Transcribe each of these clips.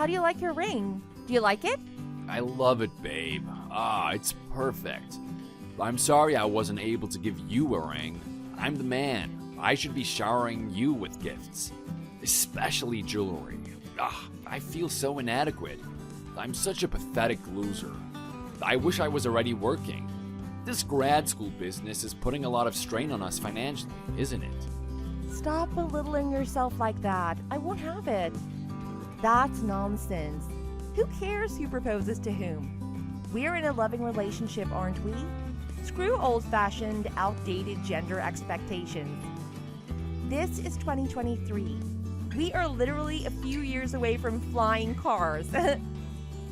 How do you like your ring? Do you like it? I love it, babe. It's perfect. I'm sorry I wasn't able to give you a ring. I'm the man. I should be showering you with gifts, especially jewelry. I feel so inadequate. I'm such a pathetic loser. I wish I was already working. This grad school business is putting a lot of strain on us financially, isn't it? Stop belittling yourself like that. I won't have it. That's nonsense. Who cares who proposes to whom? We're in a loving relationship, aren't we? Screw old-fashioned, outdated gender expectations. This is 2023. We are literally a few years away from flying cars.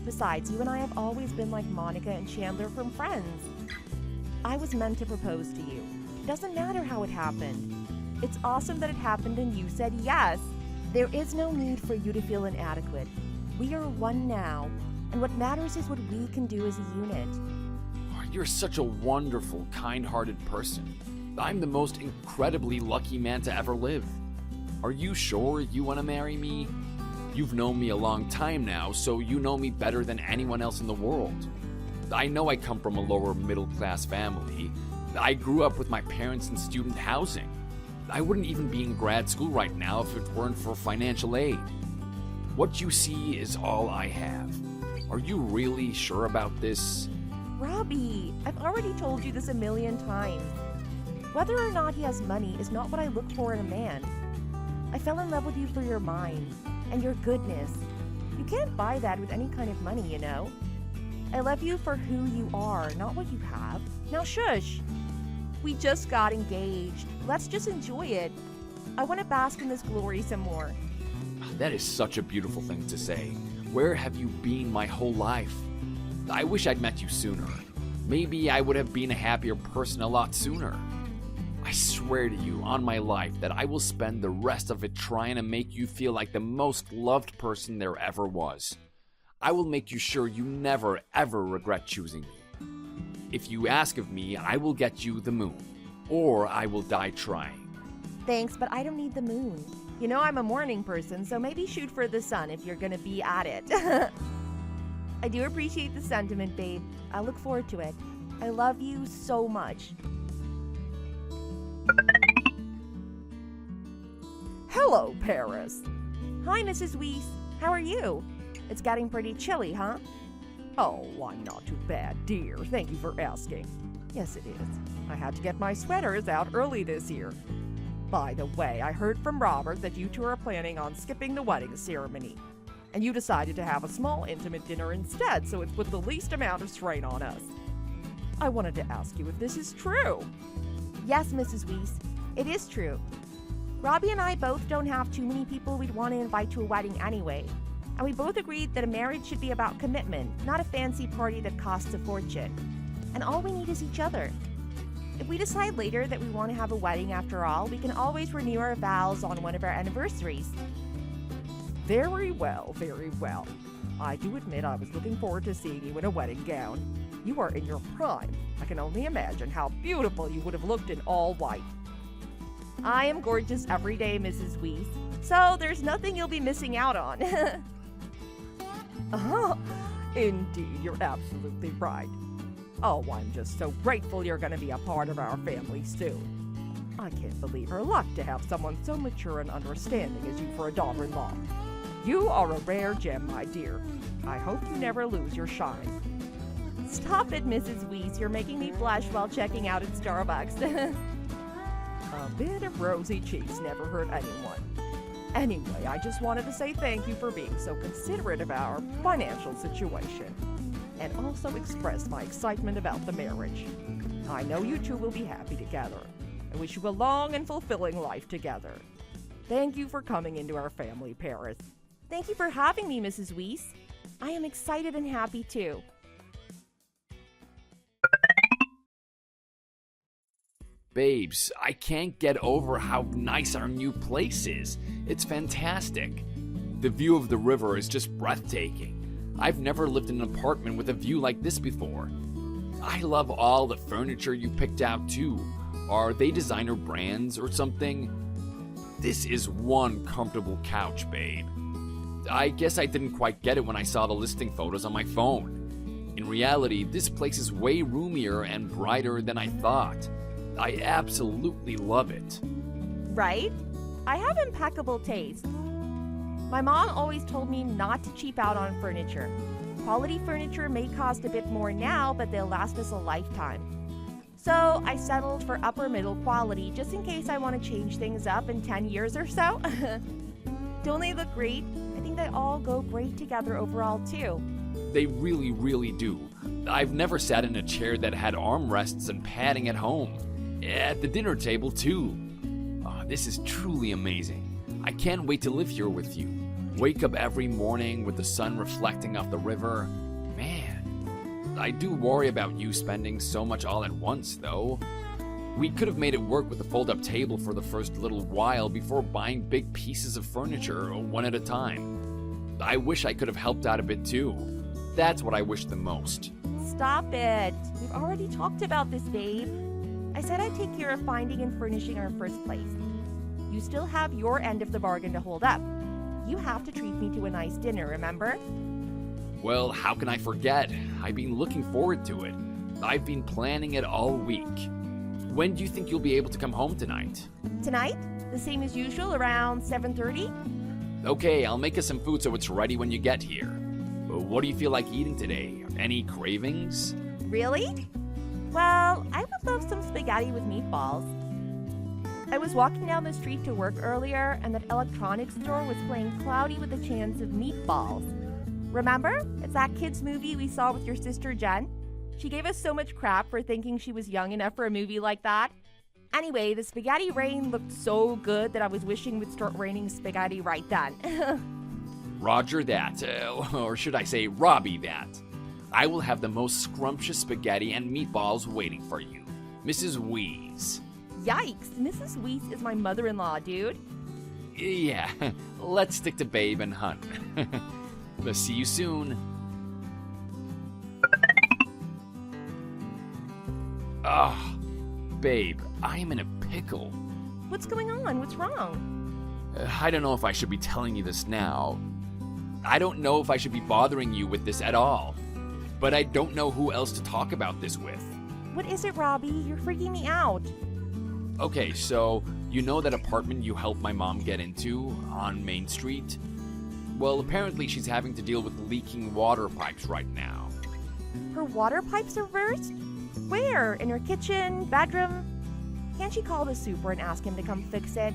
Besides, you and I have always been like Monica and Chandler from Friends. I was meant to propose to you. It doesn't matter how it happened. It's awesome that it happened and you said yes. There is no need for you to feel inadequate. We are one now, and what matters is what we can do as a unit. You're such a wonderful, kind-hearted person. I'm the most incredibly lucky man to ever live. Are you sure you want to marry me? You've known me a long time now, so you know me better than anyone else in the world. I know I come from a lower middle-class family. I grew up with my parents in student housing. I wouldn't even be in grad school right now if it weren't for financial aid. What you see is all I have. Are you really sure about this? Robbie, I've already told you this a million times. Whether or not he has money is not what I look for in a man. I fell in love with you for your mind and your goodness. You can't buy that with any kind of money, you know. I love you for who you are, not what you have. Now shush. We just got engaged. Let's just enjoy it. I want to bask in this glory some more. That is such a beautiful thing to say. Where have you been my whole life? I wish I'd met you sooner. Maybe I would have been a happier person a lot sooner. I swear to you on my life that I will spend the rest of it trying to make you feel like the most loved person there ever was. I will make you sure you never ever regret choosing me. If you ask of me, I will get you the moon, or I will die trying. Thanks, but I don't need the moon. You know I'm a morning person, so maybe shoot for the sun if you're gonna be at it. I do appreciate the sentiment, babe. I look forward to it. I love you so much. Hello, Paris. Hi, Mrs. Weiss. How are you? It's getting pretty chilly, huh? Oh, I'm not too bad, dear. Thank you for asking. Yes, it is. I had to get my sweaters out early this year. By the way, I heard from Robert that you two are planning on skipping the wedding ceremony. And you decided to have a small intimate dinner instead, so it's put the least amount of strain on us. I wanted to ask you if this is true. Yes, Mrs. Weiss, it is true. Robbie and I both don't have too many people we'd want to invite to a wedding anyway. And we both agreed that a marriage should be about commitment, not a fancy party that costs a fortune. And all we need is each other. If we decide later that we want to have a wedding after all, we can always renew our vows on one of our anniversaries. Very well, very well. I do admit I was looking forward to seeing you in a wedding gown. You are in your prime. I can only imagine how beautiful you would have looked in all white. I am gorgeous every day, Mrs. Weiss, so there's nothing you'll be missing out on. Indeed, you're absolutely right. Oh, I'm just so grateful you're going to be a part of our family soon. I can't believe her luck to have someone so mature and understanding as you for a daughter-in-law. You are a rare gem, my dear. I hope you never lose your shine. Stop it, Mrs. Weiss. You're making me blush while checking out at Starbucks. A bit of rosy cheeks never hurt anyone. Anyway, I just wanted to say thank you for being so considerate of our financial situation, and also express my excitement about the marriage. I know you two will be happy together. I wish you a long and fulfilling life together. Thank you for coming into our family, Paris. Thank you for having me, Mrs. Weiss. I am excited and happy too. Babes, I can't get over how nice our new place is. It's fantastic. The view of the river is just breathtaking. I've never lived in an apartment with a view like this before. I love all the furniture you picked out too. Are they designer brands or something? This is one comfortable couch, babe. I guess I didn't quite get it when I saw the listing photos on my phone. In reality, this place is way roomier and brighter than I thought. I absolutely love it. Right? I have impeccable taste. My mom always told me not to cheap out on furniture. Quality furniture may cost a bit more now, but they'll last us a lifetime. So I settled for upper middle quality just in case I want to change things up in 10 years or so. Don't they look great? I think they all go great together overall too. They really, really do. I've never sat in a chair that had armrests and padding at home. At the dinner table too. Oh, this is truly amazing. I can't wait to live here with you. Wake up every morning with the sun reflecting off the river. Man, I do worry about you spending so much all at once, though. We could have made it work with the fold-up table for the first little while before buying big pieces of furniture one at a time. I wish I could have helped out a bit too. That's what I wish the most. Stop it. We've already talked about this, babe. I said I'd take care of finding and furnishing our first place. You still have your end of the bargain to hold up. You have to treat me to a nice dinner, remember? Well, how can I forget? I've been looking forward to it. I've been planning it all week. When do you think you'll be able to come home tonight? Tonight? The same as usual, around 7:30? Okay, I'll make us some food so it's ready when you get here. What do you feel like eating today? Any cravings? Really? Well, I would love some spaghetti with meatballs. I was walking down the street to work earlier, and that electronics store was playing Cloudy with a Chance of Meatballs. Remember? It's that kids' movie we saw with your sister Jen. She gave us so much crap for thinking she was young enough for a movie like that. Anyway, the spaghetti rain looked so good that I was wishing it would start raining spaghetti right then. Roger that, or should I say Robbie that. I will have the most scrumptious spaghetti and meatballs waiting for you. Mrs. Wheeze. Yikes, Mrs. Weiss is my mother-in-law, dude. Yeah, let's stick to Babe and Hun. But see you soon. Ah, Babe, I am in a pickle. What's going on? What's wrong? I don't know if I should be telling you this now. I don't know if I should be bothering you with this at all. But I don't know who else to talk about this with. What is it, Robbie? You're freaking me out. Okay, so you know that apartment you helped my mom get into on Main Street? Well, apparently she's having to deal with leaking water pipes right now. Her water pipes are burst? Where? In her kitchen? Bedroom? Can't she call the super and ask him to come fix it?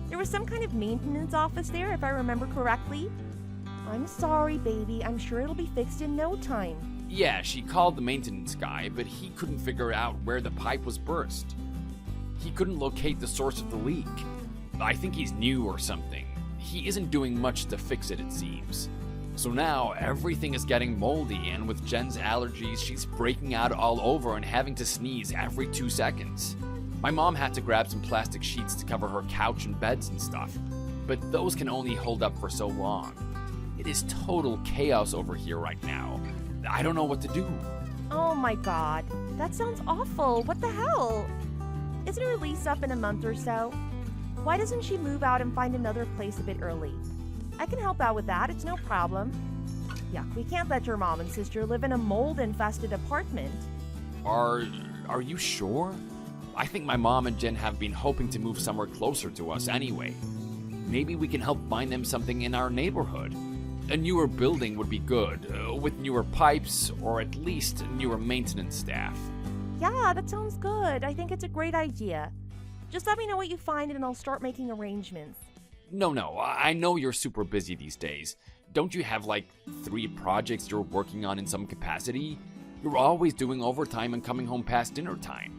There was some kind of maintenance office there, if I remember correctly. I'm sorry, baby. I'm sure it'll be fixed in no time. Yeah, she called the maintenance guy, but he couldn't figure out where the pipe was burst. He couldn't locate the source of the leak. I think he's new or something. He isn't doing much to fix it, it seems. So now everything is getting moldy, and with Jen's allergies, she's breaking out all over and having to sneeze every 2 seconds. My mom had to grab some plastic sheets to cover her couch and beds and stuff, but those can only hold up for so long. It is total chaos over here right now. I don't know what to do. Oh my god, that sounds awful. What the hell? Isn't her lease up in a month or so? Why doesn't she move out and find another place a bit early? I can help out with that, it's no problem. Yuck, we can't let your mom and sister live in a mold-infested apartment. Are you sure? I think my mom and Jen have been hoping to move somewhere closer to us anyway. Maybe we can help find them something in our neighborhood. A newer building would be good, with newer pipes, or at least newer maintenance staff. Yeah, that sounds good. I think it's a great idea. Just let me know what you find and I'll start making arrangements. No, I know you're super busy these days. Don't you have like 3 projects you're working on in some capacity? You're always doing overtime and coming home past dinner time.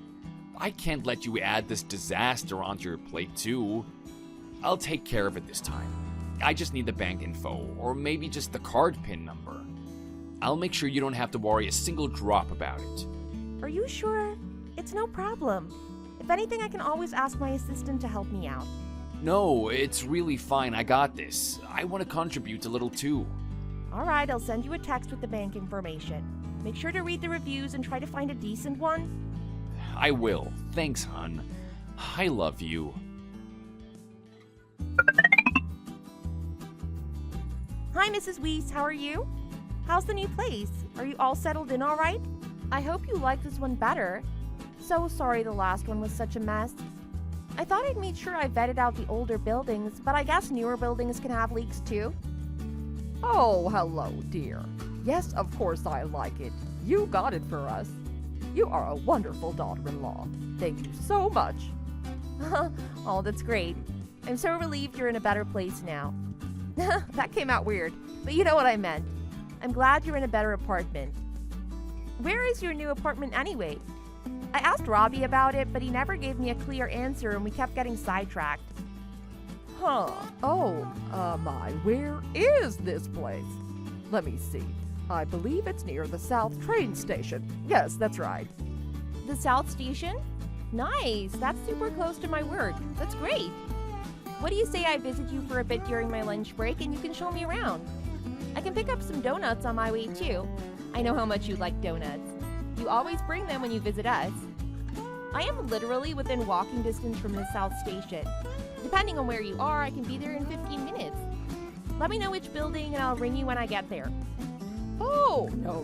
I can't let you add this disaster onto your plate too. I'll take care of it this time. I just need the bank info, or maybe just the card PIN number. I'll make sure you don't have to worry a single drop about it. Are you sure? It's no problem. If anything, I can always ask my assistant to help me out. No, it's really fine. I got this. I want to contribute a little too. Alright, I'll send you a text with the bank information. Make sure to read the reviews and try to find a decent one. I will. Thanks, hon. I love you. Hi, Mrs. Weiss. How are you? How's the new place? Are you all settled in all right? I hope you like this one better. So sorry the last one was such a mess. I thought I'd made sure I vetted out the older buildings, but I guess newer buildings can have leaks too. Oh, hello, dear. Yes, of course I like it. You got it for us. You are a wonderful daughter-in-law. Thank you so much. Oh, that's great. I'm so relieved you're in a better place now. That came out weird, but you know what I meant. I'm glad you're in a better apartment. Where is your new apartment anyway? I asked Robbie about it, but he never gave me a clear answer and we kept getting sidetracked. Where is this place? Let me see. I believe it's near the South train station. Yes, that's right. The South Station? Nice, that's super close to my work. That's great. What do you say I visit you for a bit during my lunch break and you can show me around? I can pick up some donuts on my way too. I know how much you like donuts. You always bring them when you visit us. I am literally within walking distance from the South Station. Depending on where you are, I can be there in 15 minutes. Let me know which building and I'll ring you when I get there. Oh, no.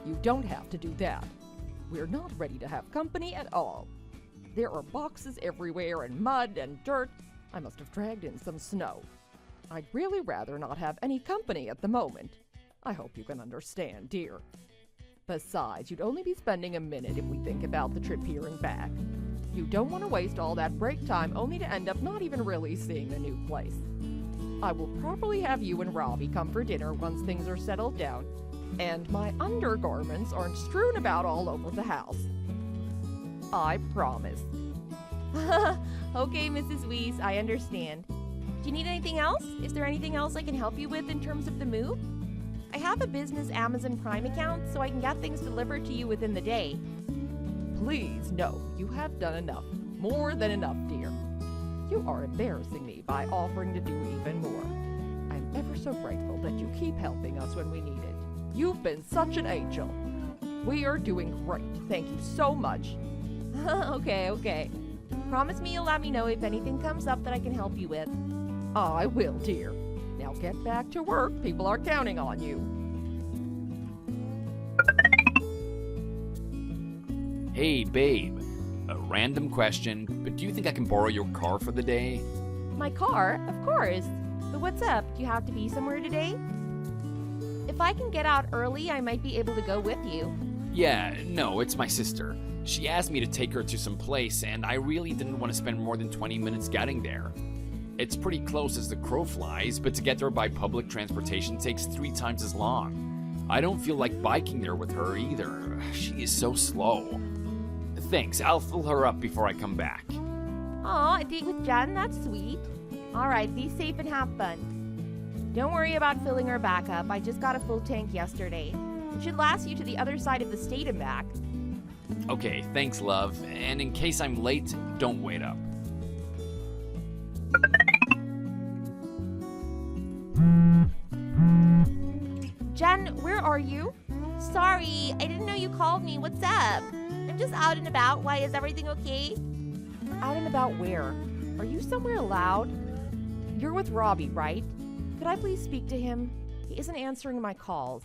You don't have to do that. We're not ready to have company at all. There are boxes everywhere and mud and dirt. I must have dragged in some snow. I'd really rather not have any company at the moment. I hope you can understand, dear. Besides, you'd only be spending a minute if we think about the trip here and back. You don't want to waste all that break time only to end up not even really seeing the new place. I will probably have you and Robbie come for dinner once things are settled down, and my undergarments aren't strewn about all over the house. I promise. Okay, Mrs. Weiss, I understand. Do you need anything else? Is there anything else I can help you with in terms of the move? I have a business Amazon Prime account, so I can get things delivered to you within the day. Please, no, you have done enough. More than enough, dear. You are embarrassing me by offering to do even more. I'm ever so grateful that you keep helping us when we need it. You've been such an angel. We are doing great. Thank you so much. Okay. Promise me you'll let me know if anything comes up that I can help you with. I will, dear. Now get back to work. People are counting on you. Hey, babe. A random question, but do you think I can borrow your car for the day? My car? Of course. But what's up? Do you have to be somewhere today? If I can get out early, I might be able to go with you. Yeah, no, it's my sister. She asked me to take her to some place, and I really didn't want to spend more than 20 minutes getting there. It's pretty close as the crow flies, but to get there by public transportation takes 3 times as long. I don't feel like biking there with her either. She is so slow. Thanks, I'll fill her up before I come back. Aw, a date with Jen? That's sweet. All right, be safe and have fun. Don't worry about filling her back up. I just got a full tank yesterday. It should last you to the other side of the state and back. Okay, thanks, love. And in case I'm late, don't wait up. Jen, where are you? Sorry, I didn't know you called me. What's up? I'm just out and about. Why, is everything okay? Out and about where? Are you somewhere loud? You're with Robbie, right? Could I please speak to him? He isn't answering my calls.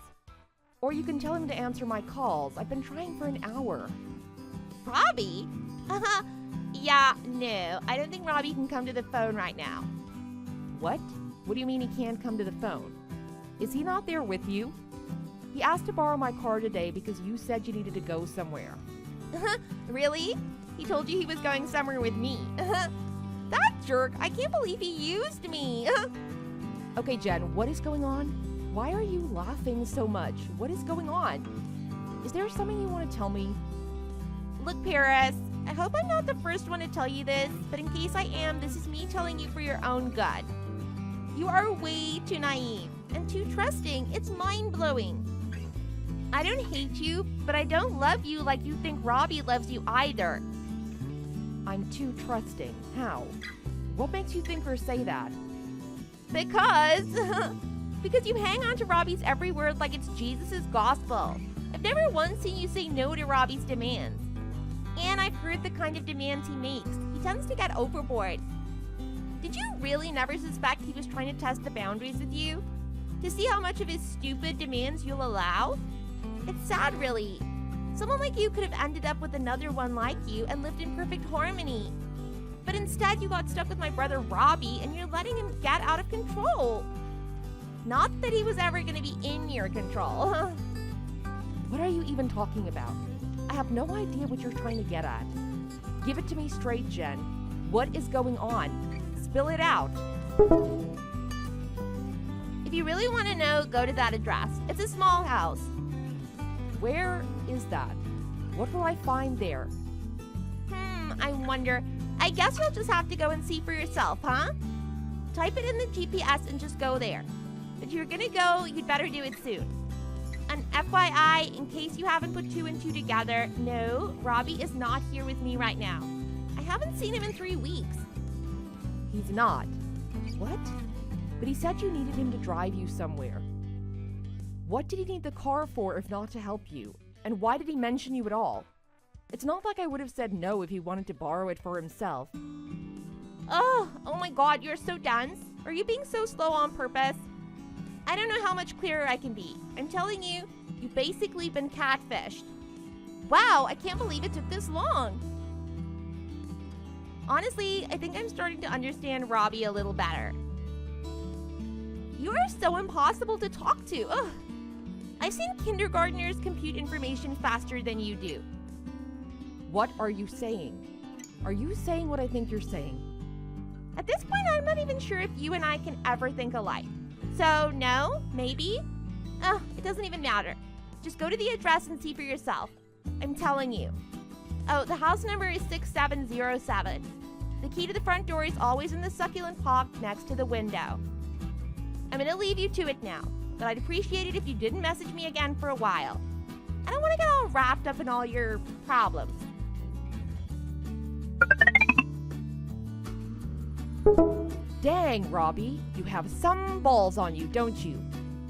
Or you can tell him to answer my calls. I've been trying for an hour. Robbie? Yeah, no. I don't think Robbie can come to the phone right now. What? What do you mean he can't come to the phone? Is he not there with you? He asked to borrow my car today because you said you needed to go somewhere. Really? He told you he was going somewhere with me. That jerk! I can't believe he used me. Okay, Jen, what is going on? Why are you laughing so much? What is going on? Is there something you want to tell me? Look, Paris, I hope I'm not the first one to tell you this, but in case I am, this is me telling you for your own good. You are way too naive and too trusting. It's mind-blowing. I don't hate you, but I don't love you like you think Robbie loves you either. I'm too trusting. How? What makes you think or say that? Because you hang on to Robbie's every word like it's Jesus' gospel. I've never once seen you say no to Robbie's demands. And I've heard the kind of demands he makes. He tends to get overboard. Did you really never suspect he was trying to test the boundaries with you? To see how much of his stupid demands you'll allow? It's sad, really. Someone like you could have ended up with another one like you and lived in perfect harmony. But instead, you got stuck with my brother Robbie, and you're letting him get out of control. Not that he was ever going to be in your control. What are you even talking about? I have no idea what you're trying to get at. Give it to me straight, Jen. What is going on? Spill it out. If you really want to know, go to that address. It's a small house. Where is that? What will I find there? I wonder. I guess you'll just have to go and see for yourself, huh? Type it in the GPS and just go there. If you're gonna go, you'd better do it soon. And FYI, in case you haven't put 2 and 2 together, no, Robbie is not here with me right now. I haven't seen him in 3 weeks. He's not. What? But he said you needed him to drive you somewhere. What did he need the car for if not to help you? And why did he mention you at all? It's not like I would have said no if he wanted to borrow it for himself. Oh my God, you're so dense. Are you being so slow on purpose? I don't know how much clearer I can be. I'm telling you, you've basically been catfished. Wow, I can't believe it took this long. Honestly, I think I'm starting to understand Robbie a little better. You are so impossible to talk to. Ugh. I've seen kindergartners compute information faster than you do. What are you saying? Are you saying what I think you're saying? At this point, I'm not even sure if you and I can ever think alike. So, no? Maybe? It doesn't even matter. Just go to the address and see for yourself. I'm telling you. Oh, the house number is 6707. The key to the front door is always in the succulent pot next to the window. I'm gonna leave you to it now, but I'd appreciate it if you didn't message me again for a while. I don't want to get all wrapped up in all your problems. Dang, Robbie, you have some balls on you, don't you?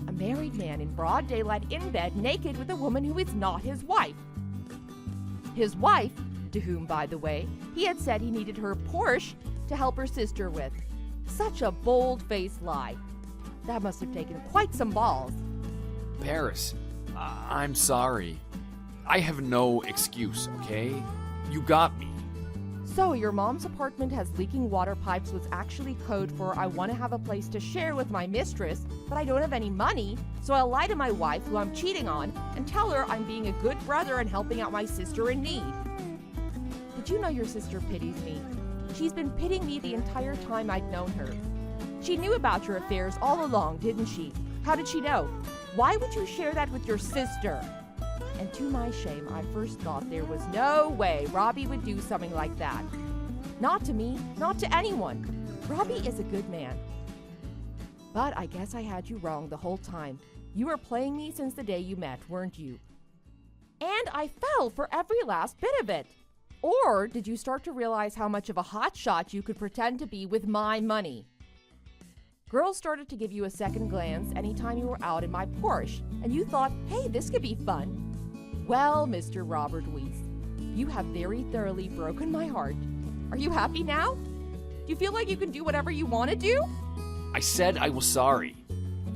A married man in broad daylight in bed naked with a woman who is not his wife. His wife, to whom, by the way, he had said he needed her Porsche to help her sister with. Such a bold-faced lie. That must have taken quite some balls. Paris, I'm sorry. I have no excuse, okay? You got me. So your mom's apartment has leaking water pipes was actually code for I want to have a place to share with my mistress, but I don't have any money, so I'll lie to my wife, who I'm cheating on, and tell her I'm being a good brother and helping out my sister in need. Did you know your sister pities me? She's been pitying me the entire time I'd known her. She knew about your affairs all along, didn't she? How did she know? Why would you share that with your sister? And to my shame, I first thought there was no way Robbie would do something like that. Not to me, not to anyone. Robbie is a good man. But I guess I had you wrong the whole time. You were playing me since the day you met, weren't you? And I fell for every last bit of it. Or did you start to realize how much of a hotshot you could pretend to be with my money? Girls started to give you a second glance anytime you were out in my Porsche, and you thought, hey, this could be fun. Well, Mr. Robert Weiss, you have very thoroughly broken my heart. Are you happy now? Do you feel like you can do whatever you want to do? I said I was sorry.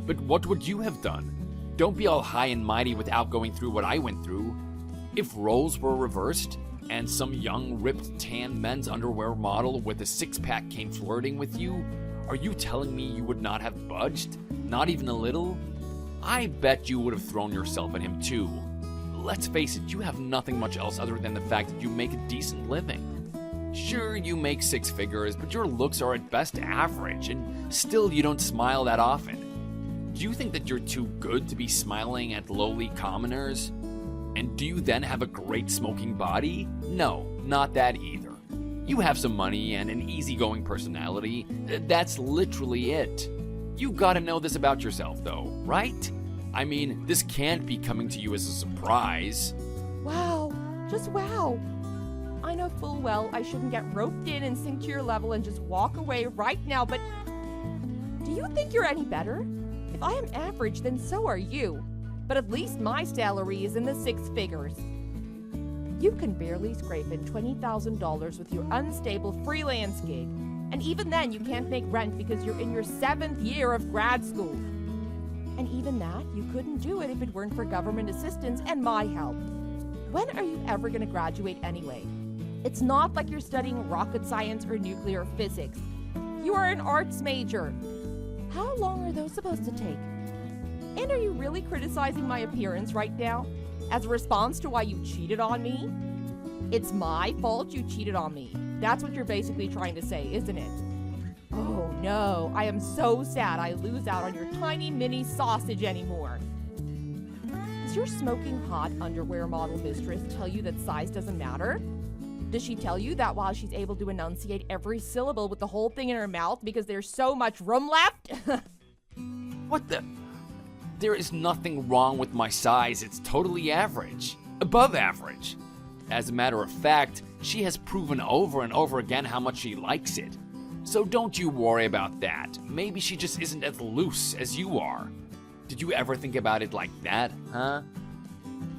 But what would you have done? Don't be all high and mighty without going through what I went through. If roles were reversed, and some young, ripped, tan men's underwear model with a six-pack came flirting with you, are you telling me you would not have budged? Not even a little? I bet you would have thrown yourself at him too. Let's face it, you have nothing much else other than the fact that you make a decent living. Sure, you make 6 figures, but your looks are at best average, and still you don't smile that often. Do you think that you're too good to be smiling at lowly commoners? And do you then have a great smoking body? No, not that either. You have some money and an easygoing personality. That's literally it. You gotta know this about yourself, though, right? I mean, this can't be coming to you as a surprise. Wow, just wow. I know full well I shouldn't get roped in and sink to your level and just walk away right now, but do you think you're any better? If I am average, then so are you. But at least my salary is in the 6 figures. You can barely scrape in $20,000 with your unstable freelance gig. And even then, you can't make rent because you're in your 7th year of grad school. And even that, you couldn't do it if it weren't for government assistance and my help. When are you ever going to graduate anyway? It's not like you're studying rocket science or nuclear physics. You are an arts major. How long are those supposed to take? And are you really criticizing my appearance right now as a response to why you cheated on me? It's my fault you cheated on me. That's what you're basically trying to say, isn't it? Oh no, I am so sad I lose out on your tiny mini sausage anymore. Does your smoking hot underwear model mistress tell you that size doesn't matter? Does she tell you that while she's able to enunciate every syllable with the whole thing in her mouth because there's so much room left? What the? There is nothing wrong with my size. It's totally average. Above average. As a matter of fact, she has proven over and over again how much she likes it. So don't you worry about that. Maybe she just isn't as loose as you are. Did you ever think about it like that, huh?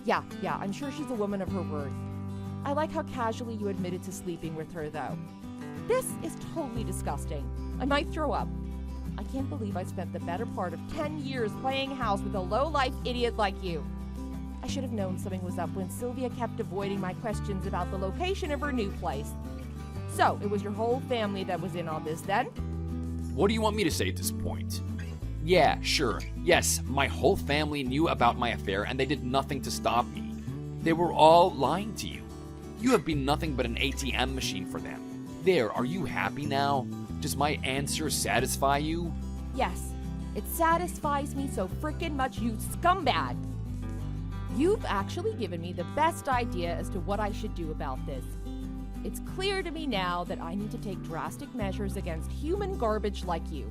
Yeah, I'm sure she's a woman of her word. I like how casually you admitted to sleeping with her, though. This is totally disgusting. I might throw up. I can't believe I spent the better part of 10 years playing house with a low-life idiot like you. I should have known something was up when Sylvia kept avoiding my questions about the location of her new place. So, it was your whole family that was in on this then? What do you want me to say at this point? Yeah, sure. Yes, my whole family knew about my affair and they did nothing to stop me. They were all lying to you. You have been nothing but an ATM machine for them. There, are you happy now? Does my answer satisfy you? Yes, it satisfies me so frickin' much, you scumbag! You've actually given me the best idea as to what I should do about this. It's clear to me now that I need to take drastic measures against human garbage like you.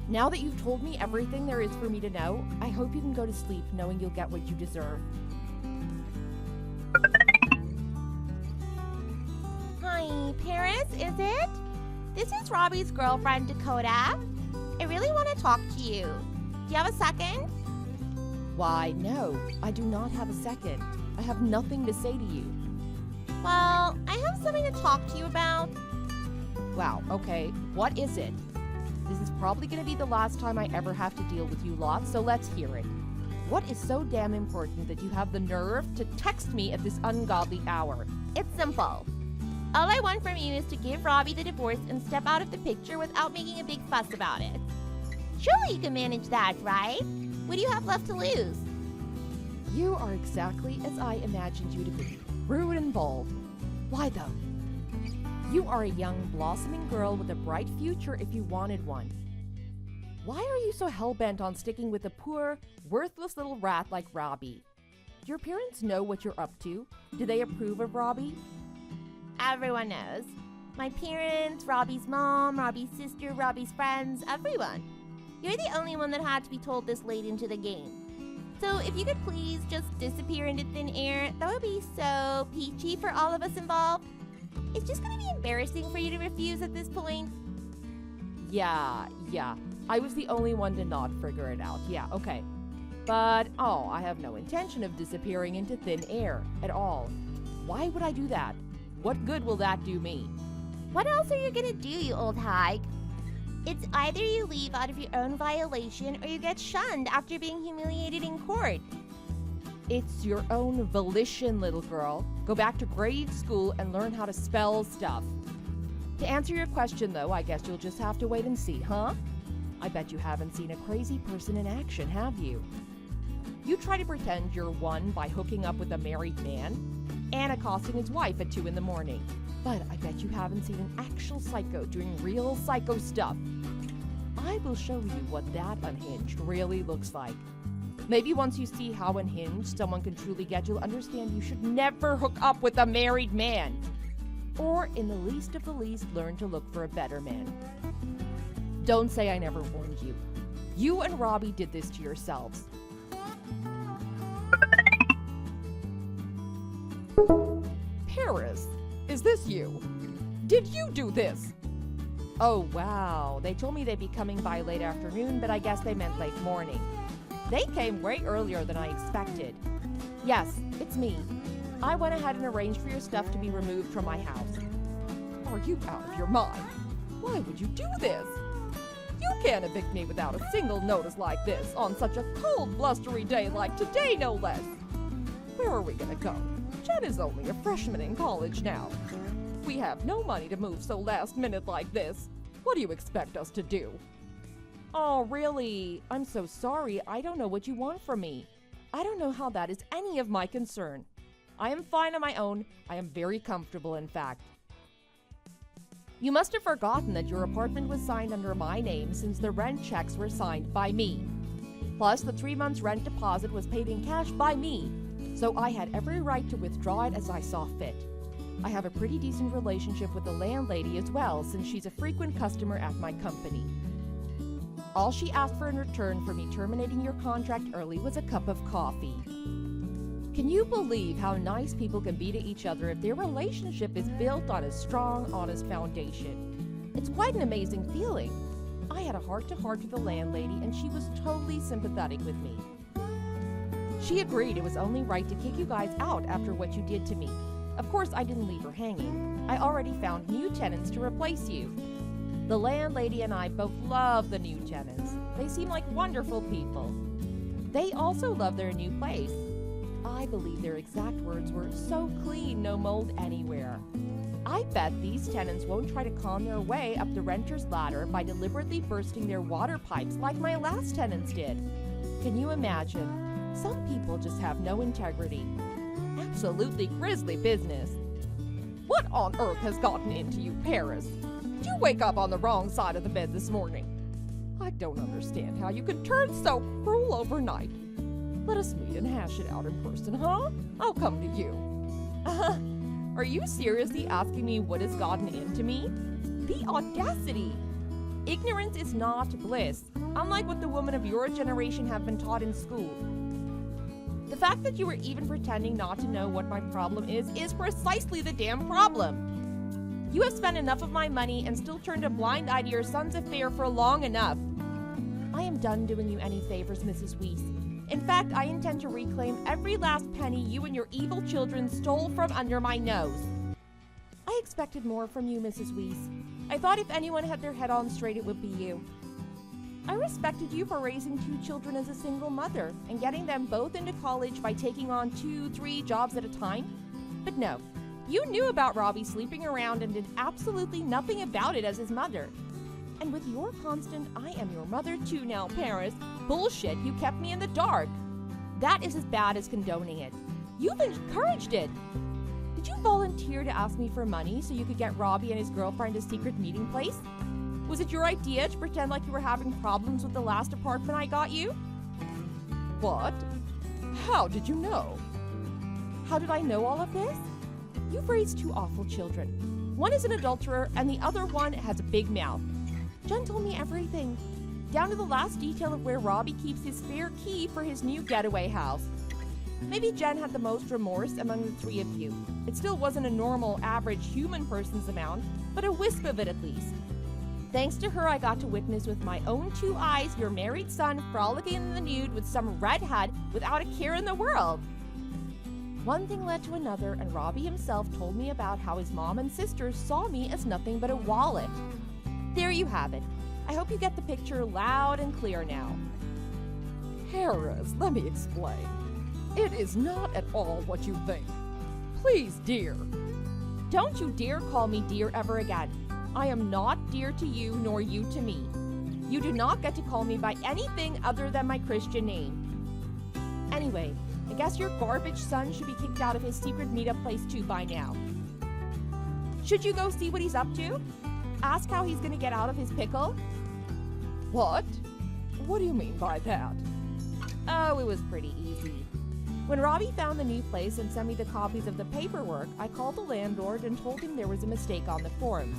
Now that you've told me everything there is for me to know, I hope you can go to sleep knowing you'll get what you deserve. Hi, Paris, is it? This is Robbie's girlfriend, Dakota. I really want to talk to you. Do you have a second? Why, no, I do not have a second. I have nothing to say to you. Well, I have something to talk to you about. Wow, okay, what is it? This is probably going to be the last time I ever have to deal with you lot, so let's hear it. What is so damn important that you have the nerve to text me at this ungodly hour? It's simple. All I want from you is to give Robbie the divorce and step out of the picture without making a big fuss about it. Surely you can manage that, right? What do you have left to lose? You are exactly as I imagined you to be. Rude and bold. Why though? You are a young, blossoming girl with a bright future if you wanted one. Why are you so hell-bent on sticking with a poor, worthless little rat like Robbie? Do your parents know what you're up to? Do they approve of Robbie? Everyone knows. My parents, Robbie's mom, Robbie's sister, Robbie's friends, everyone. You're the only one that had to be told this late into the game. So if you could please just disappear into thin air, that would be so peachy for all of us involved. It's just gonna be embarrassing for you to refuse at this point. Yeah. I was the only one to not figure it out. Yeah, okay. But, I have no intention of disappearing into thin air at all. Why would I do that? What good will that do me? What else are you gonna do, you old hag? It's either you leave out of your own violation or you get shunned after being humiliated in court. It's your own volition, little girl. Go back to grade school and learn how to spell stuff. To answer your question, though, I guess you'll just have to wait and see, huh? I bet you haven't seen a crazy person in action, have you? You try to pretend you're one by hooking up with a married man and accosting his wife at 2 in the morning. But I bet you haven't seen an actual psycho doing real psycho stuff. I will show you what that unhinged really looks like. Maybe once you see how unhinged someone can truly get, you'll understand you should never hook up with a married man. Or, in the least of the least, learn to look for a better man. Don't say I never warned you. You and Robbie did this to yourselves. Paris, is this you? Did you do this? Oh, wow. They told me they'd be coming by late afternoon, but I guess they meant late morning. They came way earlier than I expected. Yes, it's me. I went ahead and arranged for your stuff to be removed from my house. Are you out of your mind? Why would you do this? You can't evict me without a single notice like this on such a cold, blustery day like today, no less. Where are we gonna go? Jen is only a freshman in college now. We have no money to move so last minute like this. What do you expect us to do? Oh, really? I'm so sorry. I don't know what you want from me. I don't know how that is any of my concern. I am fine on my own. I am very comfortable, in fact. You must have forgotten that your apartment was signed under my name since the rent checks were signed by me. Plus, the 3 months rent deposit was paid in cash by me, so I had every right to withdraw it as I saw fit. I have a pretty decent relationship with the landlady as well, since she's a frequent customer at my company. All she asked for in return for me terminating your contract early was a cup of coffee. Can you believe how nice people can be to each other if their relationship is built on a strong, honest foundation? It's quite an amazing feeling. I had a heart-to-heart with the landlady, and she was totally sympathetic with me. She agreed it was only right to kick you guys out after what you did to me. Of course, I didn't leave her hanging. I already found new tenants to replace you. The landlady and I both love the new tenants. They seem like wonderful people. They also love their new place. I believe their exact words were, "So clean, no mold anywhere." I bet these tenants won't try to con their way up the renter's ladder by deliberately bursting their water pipes like my last tenants did. Can you imagine? Some people just have no integrity. Absolutely grisly business. What on earth has gotten into you, Paris? Did you wake up on the wrong side of the bed this morning? I don't understand how you could turn so cruel overnight. Let us meet and hash it out in person, huh? I'll come to you. Are you seriously asking me what has gotten into me? The audacity! Ignorance is not bliss, unlike what the women of your generation have been taught in school. The fact that you were even pretending not to know what my problem is precisely the damn problem. You have spent enough of my money and still turned a blind eye to your son's affair for long enough. I am done doing you any favors, Mrs. Weiss. In fact, I intend to reclaim every last penny you and your evil children stole from under my nose. I expected more from you, Mrs. Weiss. I thought if anyone had their head on straight, it would be you. I respected you for raising 2 children as a single mother and getting them both into college by taking on 2, 3 jobs at a time. But no, you knew about Robbie sleeping around and did absolutely nothing about it as his mother. And with your constant, "I am your mother too now, Paris," bullshit, you kept me in the dark. That is as bad as condoning it. You've encouraged it. Did you volunteer to ask me for money so you could get Robbie and his girlfriend a secret meeting place? Was it your idea to pretend like you were having problems with the last apartment I got you? What? How did you know? How did I know all of this? You've raised 2 awful children. One is an adulterer and the other one has a big mouth. Jen told me everything, down to the last detail of where Robbie keeps his spare key for his new getaway house. Maybe Jen had the most remorse among the 3 of you. It still wasn't a normal, average human person's amount, but a wisp of it at least. Thanks to her, I got to witness with my own 2 eyes your married son frolicking in the nude with some redhead without a care in the world. One thing led to another, and Robbie himself told me about how his mom and sisters saw me as nothing but a wallet. There you have it. I hope you get the picture loud and clear now. Paris, let me explain. It is not at all what you think. Please, dear. Don't you dare call me dear ever again. I am not dear to you nor you to me. You do not get to call me by anything other than my Christian name. Anyway, I guess your garbage son should be kicked out of his secret meetup place too by now. Should you go see what he's up to? Ask how he's gonna get out of his pickle? What? What do you mean by that? Oh, it was pretty easy. When Robbie found the new place and sent me the copies of the paperwork, I called the landlord and told him there was a mistake on the forms.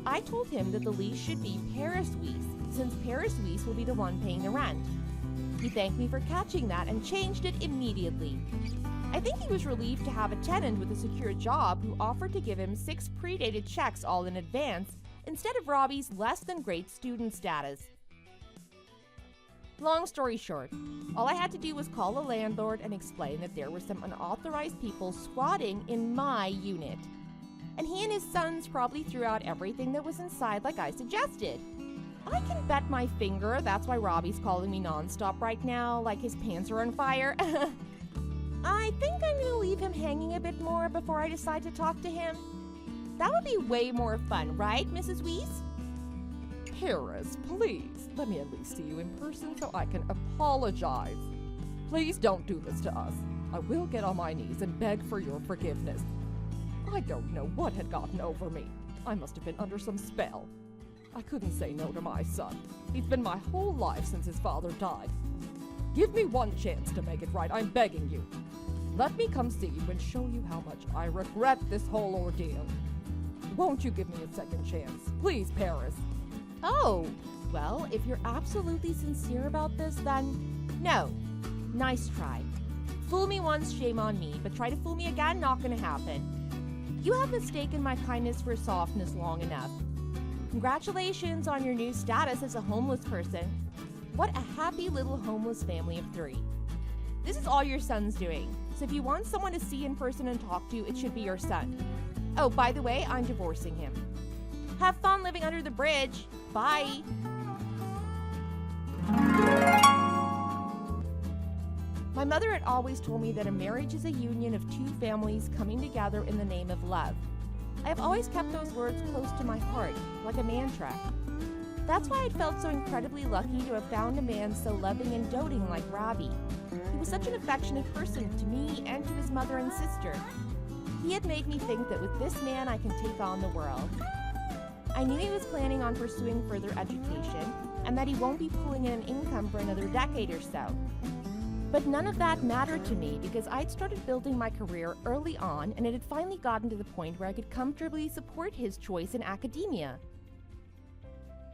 I told him that the lease should be Paris Weiss, since Paris Weiss will be the one paying the rent. He thanked me for catching that and changed it immediately. I think he was relieved to have a tenant with a secure job who offered to give him 6 predated checks all in advance instead of Robbie's less than great student status. Long story short, all I had to do was call the landlord and explain that there were some unauthorized people squatting in my unit. And he and his sons probably threw out everything that was inside like I suggested. I can bet my finger that's why Robbie's calling me nonstop right now, like his pants are on fire. I think I'm gonna leave him hanging a bit more before I decide to talk to him. That would be way more fun, right, Mrs. Weiss? Paris, please, let me at least see you in person so I can apologize. Please don't do this to us. I will get on my knees and beg for your forgiveness. I don't know what had gotten over me. I must have been under some spell. I couldn't say no to my son. He's been my whole life since his father died. Give me one chance to make it right, I'm begging you. Let me come see you and show you how much I regret this whole ordeal. Won't you give me a second chance? Please, Paris. Oh, well, if you're absolutely sincere about this, then no. Nice try. Fool me once, shame on me, but try to fool me again, not gonna happen. You have mistaken my kindness for softness long enough. Congratulations on your new status as a homeless person. What a happy little homeless family of 3. This is all your son's doing, so if you want someone to see in person and talk to, it should be your son. Oh, by the way, I'm divorcing him. Have fun living under the bridge. Bye. My mother had always told me that a marriage is a union of 2 families coming together in the name of love. I have always kept those words close to my heart, like a mantra. That's why I felt so incredibly lucky to have found a man so loving and doting like Robbie. He was such an affectionate person to me and to his mother and sister. He had made me think that with this man I can take on the world. I knew he was planning on pursuing further education and that he won't be pulling in an income for another decade or so. But none of that mattered to me because I'd started building my career early on and it had finally gotten to the point where I could comfortably support his choice in academia.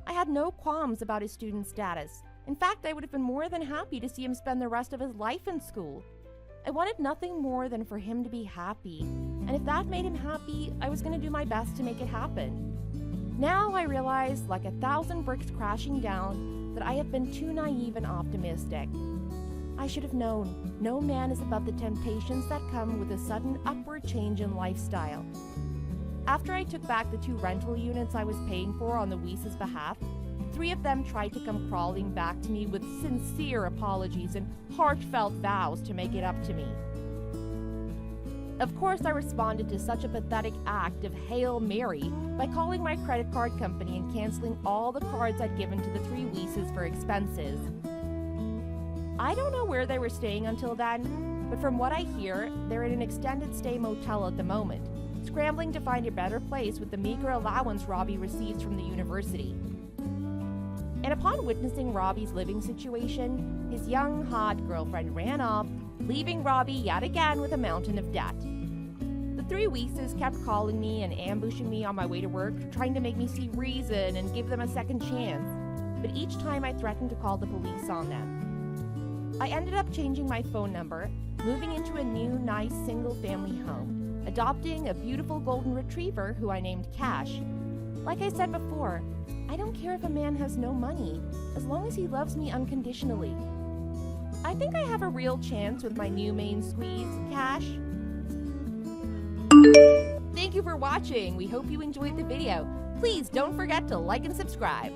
I had no qualms about his student status. In fact, I would have been more than happy to see him spend the rest of his life in school. I wanted nothing more than for him to be happy, and if that made him happy, I was going to do my best to make it happen. Now I realize, like 1,000 bricks crashing down, that I have been too naive and optimistic. I should have known no man is above the temptations that come with a sudden upward change in lifestyle. After I took back the 2 rental units I was paying for on the Weiss's behalf, 3 of them tried to come crawling back to me with sincere apologies and heartfelt vows to make it up to me. Of course, I responded to such a pathetic act of Hail Mary by calling my credit card company and canceling all the cards I'd given to the 3 Weisses for expenses. I don't know where they were staying until then, but from what I hear, they're in an extended stay motel at the moment, scrambling to find a better place with the meager allowance Robbie receives from the university. And upon witnessing Robbie's living situation, his young, hot girlfriend ran off, leaving Robbie yet again with a mountain of debt. The 3 Weisses kept calling me and ambushing me on my way to work, trying to make me see reason and give them a second chance, but each time I threatened to call the police on them. I ended up changing my phone number, moving into a new, nice single-family home, adopting a beautiful golden retriever who I named Cash. Like I said before, I don't care if a man has no money, as long as he loves me unconditionally. I think I have a real chance with my new main squeeze, Cash. Thank you for watching. We hope you enjoyed the video. Please don't forget to like and subscribe.